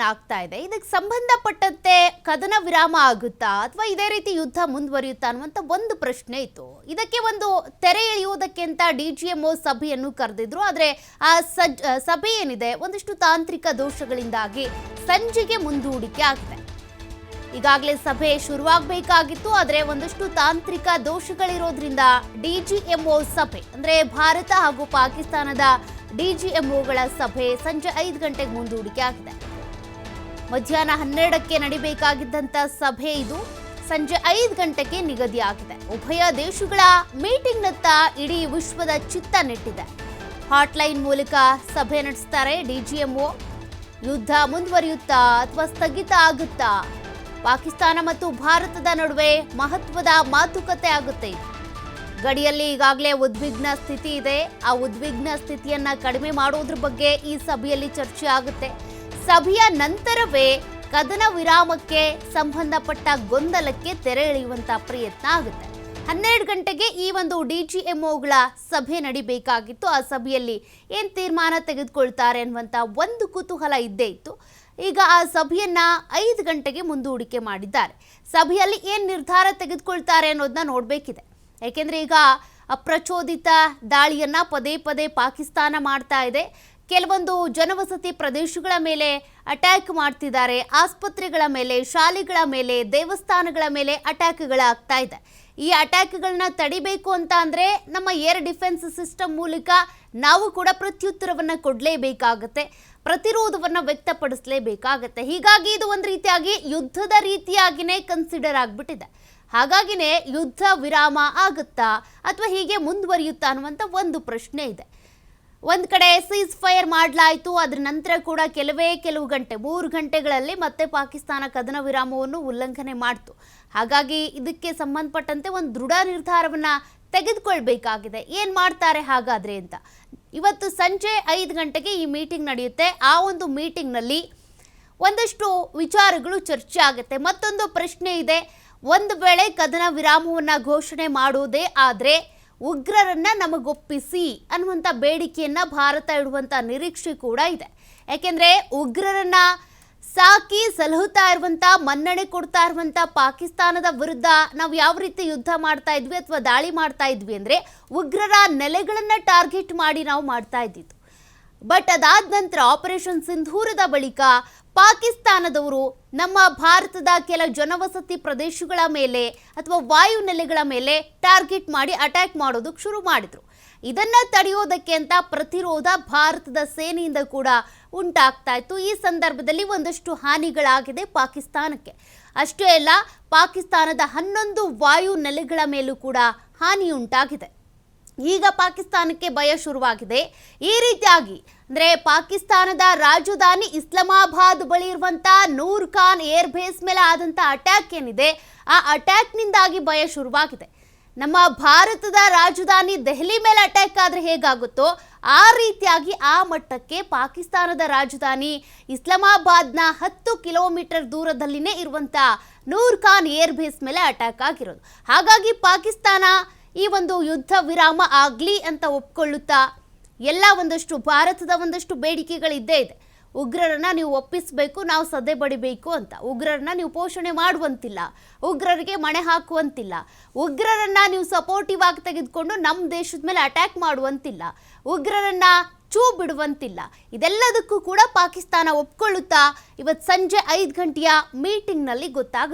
ಆಗ್ತಾ ಇದೆ. ಇದಕ್ಕೆ ಸಂಬಂಧಪಟ್ಟಂತೆ ಕದನ ವಿರಾಮ ಆಗುತ್ತಾ ಅಥವಾ ಇದೇ ರೀತಿ ಯುದ್ಧ ಮುಂದುವರಿಯುತ್ತಾ ಅನ್ನುವಂತ ಒಂದು ಪ್ರಶ್ನೆ ಇತ್ತು. ಇದಕ್ಕೆ ಒಂದು ತೆರೆ ಎಳೆಯುವುದಕ್ಕೆ ಅಂತ ಡಿಜಿಎಂಒ ಸಭೆಯನ್ನು ಕರೆದಿದ್ರು. ಆದರೆ ಆ ಸಭೆ ಏನಿದೆ ಒಂದಿಷ್ಟು ತಾಂತ್ರಿಕ ದೋಷಗಳಿಂದಾಗಿ ಸಂಜೆಗೆ ಮುಂದೂಡಿಕೆ ಆಗಿದೆ. ಈಗಾಗಲೇ ಸಭೆ ಶುರುವಾಗಬೇಕಾಗಿತ್ತು, ಆದರೆ ಒಂದಷ್ಟು ತಾಂತ್ರಿಕ ದೋಷಗಳಿರೋದ್ರಿಂದ ಡಿಜಿಎಂಒ ಸಭೆ ಅಂದ್ರೆ ಭಾರತ ಹಾಗೂ ಪಾಕಿಸ್ತಾನದ ಡಿಜಿಎಂಒಗಳ ಸಭೆ ಸಂಜೆ 5 ಗಂಟೆಗೆ ಮುಂದೂಡಿಕೆ ಆಗಿದೆ. ಮಧ್ಯಾಹ್ನ 12ಕ್ಕೆ ನಡೀಬೇಕಾಗಿದ್ದಂತ ಸಭೆ ಇದು ಸಂಜೆ 5 ಗಂಟೆಗೆ ನಿಗದಿಯಾಗಿದೆ. ಉಭಯ ದೇಶಗಳ ಮೀಟಿಂಗ್ನತ್ತ ಇಡೀ ವಿಶ್ವದ ಚಿತ್ತ ನೆಟ್ಟಿದೆ. ಹಾಟ್ಲೈನ್ ಮೂಲಕ ಸಭೆ ನಡೆಸ್ತಾರೆ ಡಿಜಿಎಂಒ. ಯುದ್ಧ ಮುಂದುವರಿಯುತ್ತಾ ಅಥವಾ ಸ್ಥಗಿತ ಆಗುತ್ತಾ? ಪಾಕಿಸ್ತಾನ ಮತ್ತು ಭಾರತದ ನಡುವೆ ಮಹತ್ವದ ಮಾತುಕತೆ ಆಗುತ್ತೆ. ಗಡಿಯಲ್ಲಿ ಈಗಾಗಲೇ ಉದ್ವಿಗ್ನ ಸ್ಥಿತಿ ಇದೆ. ಆ ಉದ್ವಿಗ್ನ ಸ್ಥಿತಿಯನ್ನ ಕಡಿಮೆ ಮಾಡೋದ್ರ ಬಗ್ಗೆ ಈ ಸಭೆಯಲ್ಲಿ ಚರ್ಚೆ ಆಗುತ್ತೆ. ಸಭೆಯ ನಂತರವೇ ಕದನ ವಿರಾಮಕ್ಕೆ ಸಂಬಂಧಪಟ್ಟ ಗೊಂದಲಕ್ಕೆ ತೆರೆ ಎಳೆಯುವಂತ ಪ್ರಯತ್ನ ಆಗುತ್ತೆ. 12 ಗಂಟೆಗೆ ಈ ಒಂದು ಡಿಜಿಎಂಒಗಳ ಸಭೆ ನಡಿಬೇಕಾಗಿತ್ತು. ಆ ಸಭೆಯಲ್ಲಿ ಏನ್ ತೀರ್ಮಾನ ತೆಗೆದುಕೊಳ್ತಾರೆ ಅನ್ನುವಂತ ಒಂದು ಕುತೂಹಲ ಇದ್ದೇ ಇತ್ತು. ಈಗ ಆ ಸಭೆಯನ್ನ 5 ಗಂಟೆಗೆ ಮುಂದೂಡಿಕೆ ಮಾಡಿದ್ದಾರೆ. ಸಭೆಯಲ್ಲಿ ಏನ್ ನಿರ್ಧಾರ ತೆಗೆದುಕೊಳ್ತಾರೆ ಅನ್ನೋದನ್ನ ನೋಡ್ಬೇಕಿದೆ. ಯಾಕೆಂದ್ರೆ ಈಗ ಅಪ್ರಚೋದಿತ ದಾಳಿಯನ್ನ ಪದೇ ಪದೇ ಪಾಕಿಸ್ತಾನ ಮಾಡ್ತಾ ಇದೆ. ಕೆಲವೊಂದು ಜನವಸತಿ ಪ್ರದೇಶಗಳ ಮೇಲೆ ಅಟ್ಯಾಕ್ ಮಾಡ್ತಿದ್ದಾರೆ. ಆಸ್ಪತ್ರೆಗಳ ಮೇಲೆ, ಶಾಲೆಗಳ ಮೇಲೆ, ದೇವಸ್ಥಾನಗಳ ಮೇಲೆ ಅಟ್ಯಾಕ್ಗಳಾಗ್ತಾ ಇದೆ. ಈ ಅಟ್ಯಾಕ್ಗಳನ್ನ ತಡಿಬೇಕು ಅಂತ ಅಂದ್ರೆ ನಮ್ಮ ಏರ್ ಡಿಫೆನ್ಸ್ ಸಿಸ್ಟಮ್ ಮೂಲಕ ನಾವು ಕೂಡ ಪ್ರತ್ಯುತ್ತರವನ್ನ ಕೊಡಲೇಬೇಕಾಗತ್ತೆ, ಪ್ರತಿರೋಧವನ್ನ ವ್ಯಕ್ತಪಡಿಸಲೇಬೇಕಾಗತ್ತೆ. ಹೀಗಾಗಿ ಇದು ಒಂದು ರೀತಿಯಾಗಿ ಯುದ್ಧದ ರೀತಿಯಾಗಿನೇ ಕನ್ಸಿಡರ್ ಆಗ್ಬಿಟ್ಟಿದೆ. ಹಾಗಾಗಿನೇ ಯುದ್ಧ ವಿರಾಮ ಆಗುತ್ತಾ ಅಥವಾ ಹೀಗೆ ಮುಂದುವರಿಯುತ್ತಾ ಅನ್ನುವಂಥ ಒಂದು ಪ್ರಶ್ನೆ ಇದೆ. ಒಂದು ಕಡೆ ಸೀಸ್ ಫೈರ್ ಮಾಡಲಾಯಿತು, ಅದರ ನಂತರ ಕೂಡ ಕೆಲವು ಗಂಟೆ 3 ಗಂಟೆಗಳಲ್ಲಿ ಮತ್ತೆ ಪಾಕಿಸ್ತಾನ ಕದನ ವಿರಾಮವನ್ನು ಉಲ್ಲಂಘನೆ ಮಾಡಿತು. ಹಾಗಾಗಿ ಇದಕ್ಕೆ ಸಂಬಂಧಪಟ್ಟಂತೆ ಒಂದು ದೃಢ ನಿರ್ಧಾರವನ್ನ ತೆಗೆದುಕೊಳ್ಬೇಕಾಗಿದೆ. ಏನು ಮಾಡ್ತಾರೆ ಹಾಗಾದ್ರೆ ಅಂತ. ಇವತ್ತು ಸಂಜೆ 5 ಗಂಟೆಗೆ ಈ ಮೀಟಿಂಗ್ ನಡೆಯುತ್ತೆ. ಆ ಒಂದು ಮೀಟಿಂಗ್ನಲ್ಲಿ ಒಂದಷ್ಟು ವಿಚಾರಗಳು ಚರ್ಚೆ ಆಗುತ್ತೆ. ಮತ್ತೊಂದು ಪ್ರಶ್ನೆ ಇದೆ, ಒಂದು ವೇಳೆ ಕದನ ವಿರಾಮವನ್ನ ಘೋಷಣೆ ಮಾಡುವುದೇ ಆದರೆ ಉಗ್ರರನ್ನ ನಮಗೊಪ್ಪಿಸಿ ಅನ್ನುವಂಥ ಬೇಡಿಕೆಯನ್ನ ಭಾರತ ಇಡುವಂಥ ನಿರೀಕ್ಷೆ ಕೂಡ ಇದೆ. ಯಾಕೆಂದ್ರೆ ಉಗ್ರರನ್ನ ಸಾಕಿ ಸಲಹುತ್ತಾ ಇರುವಂಥ, ಮನ್ನಣೆ ಕೊಡ್ತಾ ಇರುವಂಥ ಪಾಕಿಸ್ತಾನದ ವಿರುದ್ಧ ನಾವು ಯಾವ ರೀತಿ ಯುದ್ಧ ಮಾಡ್ತಾ ಇದ್ವಿ ಅಥವಾ ದಾಳಿ ಮಾಡ್ತಾ ಇದ್ವಿ ಅಂದ್ರೆ ಉಗ್ರರ ನೆಲೆಗಳನ್ನ ಟಾರ್ಗೆಟ್ ಮಾಡಿ ನಾವು ಮಾಡ್ತಾ ಇದ್ದಿದ್ದು. ಬಟ್ ಅದಾದ ನಂತರ ಆಪರೇಷನ್ ಸಿಂಧೂರದ ಬಳಿಕ ಪಾಕಿಸ್ತಾನದವರು ನಮ್ಮ ಭಾರತದ ಕೆಲ ಜನವಸತಿ ಪ್ರದೇಶಗಳ ಮೇಲೆ ಅಥವಾ ವಾಯು ನೆಲೆಗಳ ಮೇಲೆ ಟಾರ್ಗೆಟ್ ಮಾಡಿ ಅಟ್ಯಾಕ್ ಮಾಡೋದಕ್ಕೆ ಶುರು ಮಾಡಿದ್ರು. ಇದನ್ನ ತಡೆಯೋದಕ್ಕೆ ಅಂತ ಪ್ರತಿರೋಧ ಭಾರತದ ಸೇನೆಯಿಂದ ಕೂಡ ಉಂಟಾಗ್ತಾ ಇತ್ತು. ಈ ಸಂದರ್ಭದಲ್ಲಿ ಒಂದಷ್ಟು ಹಾನಿಗಳಾಗಿದೆ ಪಾಕಿಸ್ತಾನಕ್ಕೆ. ಅಷ್ಟೇ ಅಲ್ಲ, ಪಾಕಿಸ್ತಾನದ 11 ವಾಯು ನೆಲೆಗಳ ಮೇಲೂ ಕೂಡ ಹಾನಿ ಉಂಟಾಗಿದೆ. ಈಗ ಪಾಕಿಸ್ತಾನಕ್ಕೆ ಭಯ ಶುರುವಾಗಿದೆ. ಈ ರೀತಿಯಾಗಿ ಅಂದ್ರೆ ಪಾಕಿಸ್ತಾನದ ರಾಜಧಾನಿ ಇಸ್ಲಾಮಾಬಾದ್ ಬಳಿ ಇರುವಂತ ನೂರ್ ಖಾನ್ ಏರ್ ಬೇಸ್ ಮೇಲೆ ಆದಂತ ಅಟ್ಯಾಕ್ ಏನಿದೆ, ಆ ಅಟ್ಯಾಕ್ನಿಂದಾಗಿ ಭಯ ಶುರುವಾಗಿದೆ. ನಮ್ಮ ಭಾರತದ ರಾಜಧಾನಿ ದೆಹಲಿ ಮೇಲೆ ಅಟ್ಯಾಕ್ ಆದ್ರೆ ಹೇಗಾಗುತ್ತೋ ಆ ರೀತಿಯಾಗಿ ಆ ಮಟ್ಟಕ್ಕೆ ಪಾಕಿಸ್ತಾನದ ರಾಜಧಾನಿ ಇಸ್ಲಾಮಾಬಾದ್ನ 10 ಕಿಲೋಮೀಟರ್ ದೂರದಲ್ಲಿನೇ ಇರುವಂತ ನೂರ್ ಖಾನ್ ಏರ್ ಬೇಸ್ ಮೇಲೆ ಅಟ್ಯಾಕ್ ಆಗಿರೋದು. ಹಾಗಾಗಿ ಪಾಕಿಸ್ತಾನ ಈ ಒಂದು ಯುದ್ಧ ವಿರಾಮ ಆಗಲಿ ಅಂತ ಒಪ್ಕೊಳ್ಳುತ್ತಾ ಎಲ್ಲ ಒಂದಷ್ಟು ಭಾರತದ ಒಂದಷ್ಟು ಬೇಡಿಕೆಗಳಿದ್ದೇ ಇದೆ. ಉಗ್ರರನ್ನ ನೀವು ಒಪ್ಪಿಸಬೇಕು, ನಾವು ಸದೆ ಬಡಿಬೇಕು ಅಂತ. ಉಗ್ರರನ್ನ ನೀವು ಪೋಷಣೆ ಮಾಡುವಂತಿಲ್ಲ, ಉಗ್ರರಿಗೆ ಮಣೆ ಹಾಕುವಂತಿಲ್ಲ, ಉಗ್ರರನ್ನ ನೀವು ಸಪೋರ್ಟಿವ್ ಆಗಿ ತೆಗೆದುಕೊಂಡು ನಮ್ಮ ದೇಶದ ಮೇಲೆ ಅಟ್ಯಾಕ್ ಮಾಡುವಂತಿಲ್ಲ, ಉಗ್ರರನ್ನ ಚೂ ಬಿಡುವಂತಿಲ್ಲ. ಇದೆಲ್ಲದಕ್ಕೂ ಕೂಡ ಪಾಕಿಸ್ತಾನ ಒಪ್ಕೊಳ್ಳುತ್ತಾ ಇವತ್ತು ಸಂಜೆ 5 ಗಂಟೆಯ ಮೀಟಿಂಗ್ನಲ್ಲಿ ಗೊತ್ತಾಗುತ್ತೆ.